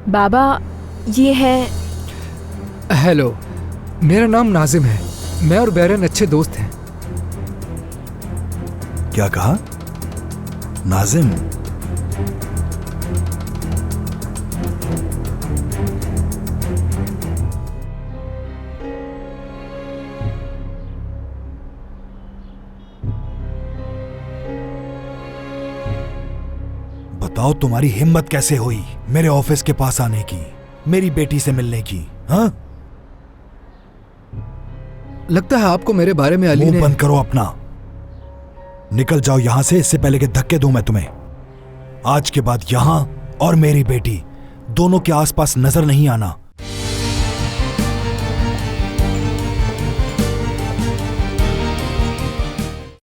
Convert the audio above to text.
बाबा, ये है। हेलो, मेरा नाम नाजिम है। मैं और बैरन अच्छे दोस्त हैं। क्या कहा? नाजिम? बताओ, तुम्हारी हिम्मत कैसे हुई मेरे ऑफिस के पास आने की, मेरी बेटी से मिलने की? हाँ, लगता है आपको मेरे बारे में अली मुंह ने। बंद करो अपना, निकल जाओ यहां से, इससे पहले कि धक्के दूं मैं तुम्हें। आज के बाद यहां और मेरी बेटी दोनों के आसपास नजर नहीं आना।